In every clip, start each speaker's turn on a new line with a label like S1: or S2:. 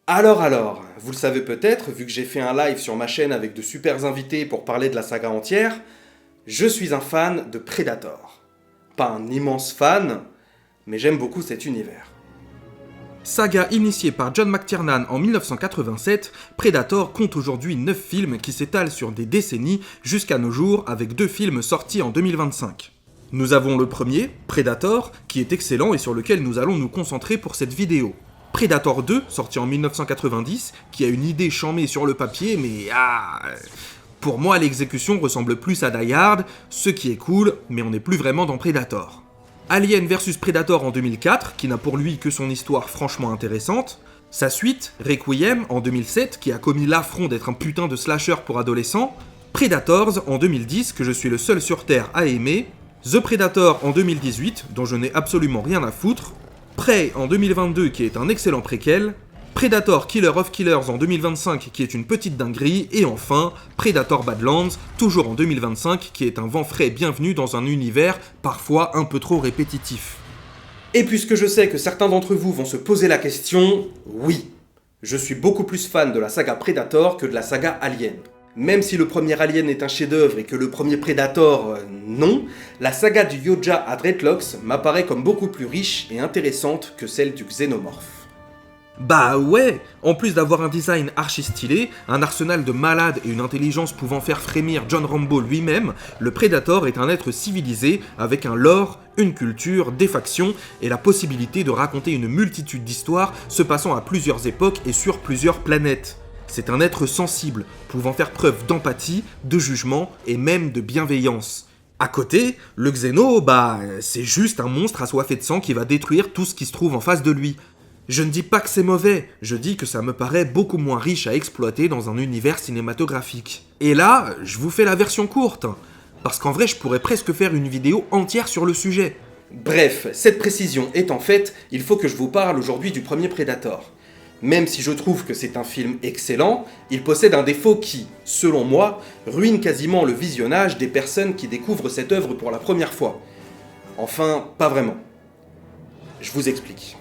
S1: Alors, vous le savez peut-être, vu que j'ai fait un live sur ma chaîne avec de super invités pour parler de la saga entière, je suis un fan de Predator. Pas un immense fan, mais j'aime beaucoup cet univers.
S2: Saga initiée par John McTiernan en 1987, Predator compte aujourd'hui 9 films qui s'étalent sur des décennies jusqu'à nos jours avec 2 films sortis en 2025. Nous avons le premier, Predator, qui est excellent et sur lequel nous allons nous concentrer pour cette vidéo. Predator 2, sorti en 1990, qui a une idée chamée sur le papier, mais pour moi l'exécution ressemble plus à Die Hard, ce qui est cool, mais on n'est plus vraiment dans Predator. Alien vs Predator en 2004, qui n'a pour lui que son histoire franchement intéressante. Sa suite, Requiem en 2007, qui a commis l'affront d'être un putain de slasher pour adolescents. Predators en 2010, que je suis le seul sur Terre à aimer. The Predator en 2018, dont je n'ai absolument rien à foutre. Prey en 2022, qui est un excellent préquel. Predator Killer of Killers en 2025, qui est une petite dinguerie, et enfin, Predator Badlands, toujours en 2025, qui est un vent frais bienvenu dans un univers parfois un peu trop répétitif.
S1: Et puisque je sais que certains d'entre vous vont se poser la question, oui, je suis beaucoup plus fan de la saga Predator que de la saga Alien. Même si le premier Alien est un chef-d'œuvre et que le premier Predator, non, la saga du Yoja à Dreadlocks m'apparaît comme beaucoup plus riche et intéressante que celle du Xénomorphe.
S2: Bah ouais, en plus d'avoir un design archi stylé, un arsenal de malades et une intelligence pouvant faire frémir John Rambo lui-même, le Predator est un être civilisé avec un lore, une culture, des factions et la possibilité de raconter une multitude d'histoires se passant à plusieurs époques et sur plusieurs planètes. C'est un être sensible, pouvant faire preuve d'empathie, de jugement et même de bienveillance. À côté, le Xéno, c'est juste un monstre assoiffé de sang qui va détruire tout ce qui se trouve en face de lui. Je ne dis pas que c'est mauvais, je dis que ça me paraît beaucoup moins riche à exploiter dans un univers cinématographique. Et là, je vous fais la version courte, parce qu'en vrai je pourrais presque faire une vidéo entière sur le sujet.
S1: Bref, cette précision étant faite, il faut que je vous parle aujourd'hui du premier Predator. Même si je trouve que c'est un film excellent, il possède un défaut qui, selon moi, ruine quasiment le visionnage des personnes qui découvrent cette œuvre pour la première fois. Enfin, pas vraiment. Je vous explique.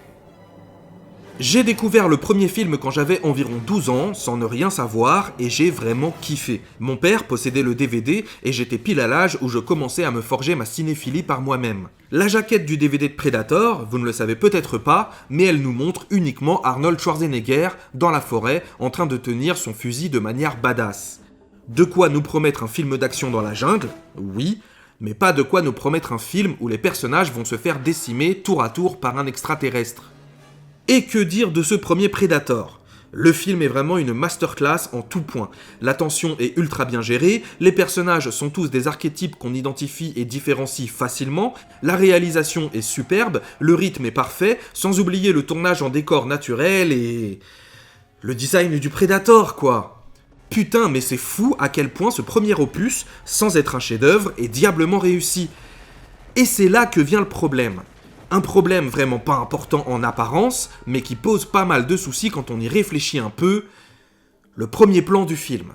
S2: J'ai découvert le premier film quand j'avais environ 12 ans, sans ne rien savoir, et j'ai vraiment kiffé. Mon père possédait le DVD, et j'étais pile à l'âge où je commençais à me forger ma cinéphilie par moi-même. La jaquette du DVD de Predator, vous ne le savez peut-être pas, mais elle nous montre uniquement Arnold Schwarzenegger dans la forêt, en train de tenir son fusil de manière badass. De quoi nous promettre un film d'action dans la jungle, oui, mais pas de quoi nous promettre un film où les personnages vont se faire décimer tour à tour par un extraterrestre. Et que dire de ce premier Predator ? Le film est vraiment une masterclass en tout point. La tension est ultra bien gérée, les personnages sont tous des archétypes qu'on identifie et différencie facilement, la réalisation est superbe, le rythme est parfait, sans oublier le tournage en décor naturel et... le design du Predator, quoi. Putain, mais c'est fou à quel point ce premier opus, sans être un chef-d'œuvre, est diablement réussi. Et c'est là que vient le problème. Un problème vraiment pas important en apparence, mais qui pose pas mal de soucis quand on y réfléchit un peu. Le premier plan du film.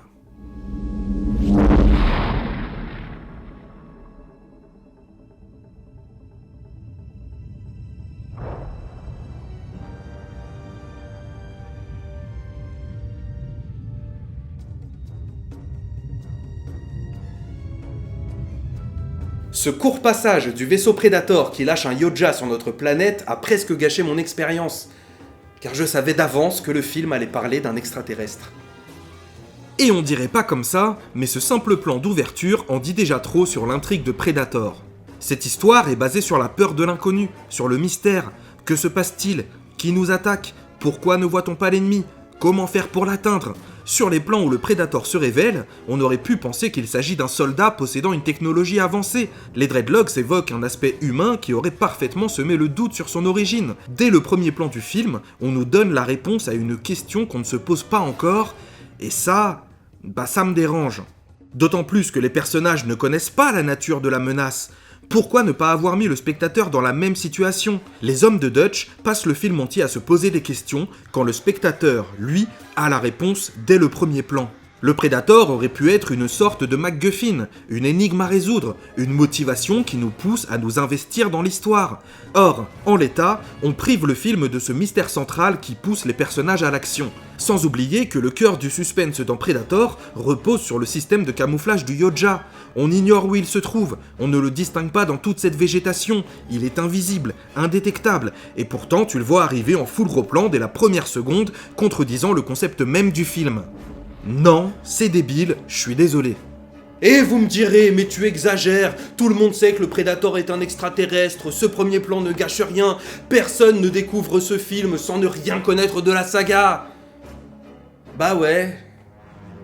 S1: Ce court passage du vaisseau Predator qui lâche un Yoja sur notre planète a presque gâché mon expérience, car je savais d'avance que le film allait parler d'un extraterrestre.
S2: Et on dirait pas comme ça, mais ce simple plan d'ouverture en dit déjà trop sur l'intrigue de Predator. Cette histoire est basée sur la peur de l'inconnu, sur le mystère. Que se passe-t-il ? Qui nous attaque ? Pourquoi ne voit-on pas l'ennemi ? Comment faire pour l'atteindre ? Sur les plans où le Predator se révèle, on aurait pu penser qu'il s'agit d'un soldat possédant une technologie avancée. Les Dreadlocks évoquent un aspect humain qui aurait parfaitement semé le doute sur son origine. Dès le premier plan du film, on nous donne la réponse à une question qu'on ne se pose pas encore, et ça me dérange. D'autant plus que les personnages ne connaissent pas la nature de la menace. Pourquoi ne pas avoir mis le spectateur dans la même situation ? Les hommes de Dutch passent le film entier à se poser des questions, quand le spectateur, lui, a la réponse dès le premier plan. Le Predator aurait pu être une sorte de MacGuffin, une énigme à résoudre, une motivation qui nous pousse à nous investir dans l'histoire. Or, en l'état, on prive le film de ce mystère central qui pousse les personnages à l'action. Sans oublier que le cœur du suspense dans Predator repose sur le système de camouflage du Yoja. On ignore où il se trouve, on ne le distingue pas dans toute cette végétation, il est invisible, indétectable, et pourtant tu le vois arriver en full gros plan dès la première seconde, contredisant le concept même du film. Non, c'est débile, je suis désolé.
S1: Et vous me direz, mais tu exagères, tout le monde sait que le Predator est un extraterrestre, ce premier plan ne gâche rien, personne ne découvre ce film sans ne rien connaître de la saga. Bah ouais,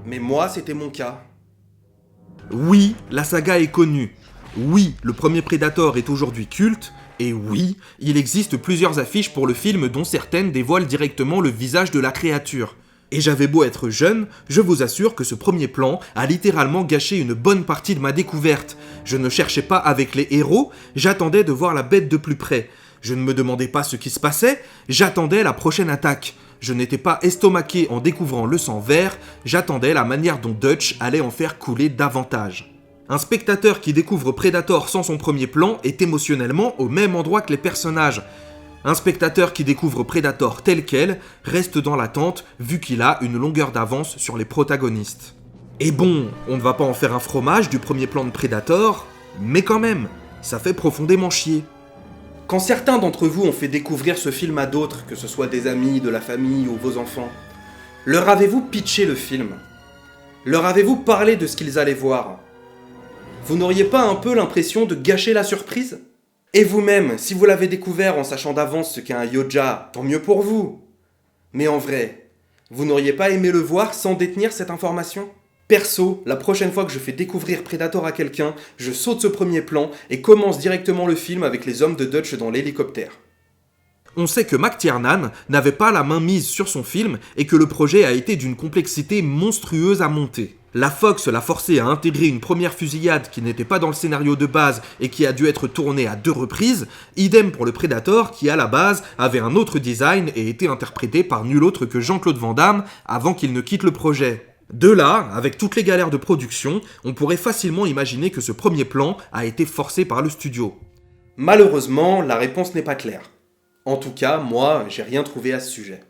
S1: mais moi c'était mon cas.
S2: Oui, la saga est connue. Oui, le premier Predator est aujourd'hui culte. Et oui, il existe plusieurs affiches pour le film dont certaines dévoilent directement le visage de la créature. Et j'avais beau être jeune, je vous assure que ce premier plan a littéralement gâché une bonne partie de ma découverte. Je ne cherchais pas avec les héros, j'attendais de voir la bête de plus près. Je ne me demandais pas ce qui se passait, j'attendais la prochaine attaque. Je n'étais pas estomaqué en découvrant le sang vert, j'attendais la manière dont Dutch allait en faire couler davantage. Un spectateur qui découvre Predator sans son premier plan est émotionnellement au même endroit que les personnages. Un spectateur qui découvre Predator tel quel reste dans l'attente vu qu'il a une longueur d'avance sur les protagonistes. Et bon, on ne va pas en faire un fromage du premier plan de Predator, mais quand même, ça fait profondément chier.
S1: Quand certains d'entre vous ont fait découvrir ce film à d'autres, que ce soit des amis, de la famille ou vos enfants, leur avez-vous pitché le film ? Leur avez-vous parlé de ce qu'ils allaient voir ? Vous n'auriez pas un peu l'impression de gâcher la surprise ? Et vous-même, si vous l'avez découvert en sachant d'avance ce qu'est un Yoja, tant mieux pour vous. Mais en vrai, vous n'auriez pas aimé le voir sans détenir cette information ? Perso, la prochaine fois que je fais découvrir Predator à quelqu'un, je saute ce premier plan et commence directement le film avec les hommes de Dutch dans l'hélicoptère.
S2: On sait que McTiernan n'avait pas la main mise sur son film et que le projet a été d'une complexité monstrueuse à monter. La Fox l'a forcé à intégrer une première fusillade qui n'était pas dans le scénario de base et qui a dû être tournée à 2 reprises, idem pour le Predator qui à la base avait un autre design et était interprété par nul autre que Jean-Claude Van Damme avant qu'il ne quitte le projet. De là, avec toutes les galères de production, on pourrait facilement imaginer que ce premier plan a été forcé par le studio.
S1: Malheureusement, la réponse n'est pas claire. En tout cas, moi, j'ai rien trouvé à ce sujet.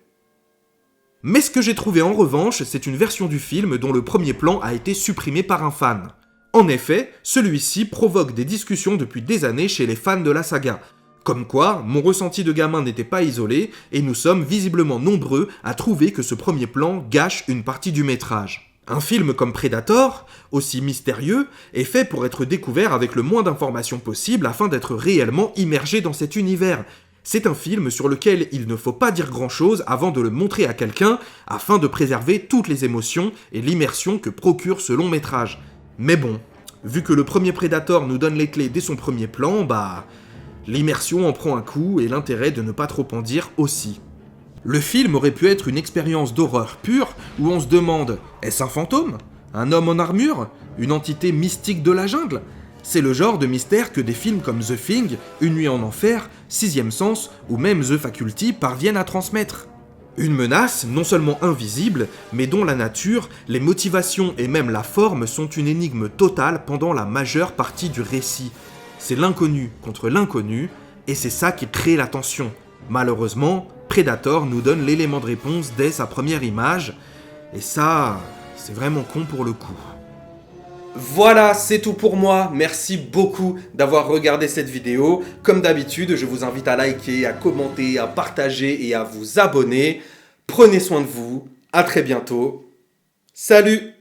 S2: Mais ce que j'ai trouvé en revanche, c'est une version du film dont le premier plan a été supprimé par un fan. En effet, celui-ci provoque des discussions depuis des années chez les fans de la saga. Comme quoi, mon ressenti de gamin n'était pas isolé, et nous sommes visiblement nombreux à trouver que ce premier plan gâche une partie du métrage. Un film comme Predator, aussi mystérieux, est fait pour être découvert avec le moins d'informations possible afin d'être réellement immergé dans cet univers. C'est un film sur lequel il ne faut pas dire grand-chose avant de le montrer à quelqu'un, afin de préserver toutes les émotions et l'immersion que procure ce long métrage. Mais bon, vu que le premier Predator nous donne les clés dès son premier plan, l'immersion en prend un coup et l'intérêt de ne pas trop en dire aussi. Le film aurait pu être une expérience d'horreur pure où on se demande « est-ce un fantôme ? Un homme en armure ? Une entité mystique de la jungle ?» C'est le genre de mystère que des films comme The Thing, Une nuit en enfer, Sixième sens ou même The Faculty parviennent à transmettre. Une menace non seulement invisible, mais dont la nature, les motivations et même la forme sont une énigme totale pendant la majeure partie du récit. C'est l'inconnu contre l'inconnu, et c'est ça qui crée la tension. Malheureusement, Predator nous donne l'élément de réponse dès sa première image, et ça, c'est vraiment con pour le coup.
S1: Voilà, c'est tout pour moi. Merci beaucoup d'avoir regardé cette vidéo. Comme d'habitude, je vous invite à liker, à commenter, à partager et à vous abonner. Prenez soin de vous. À très bientôt. Salut!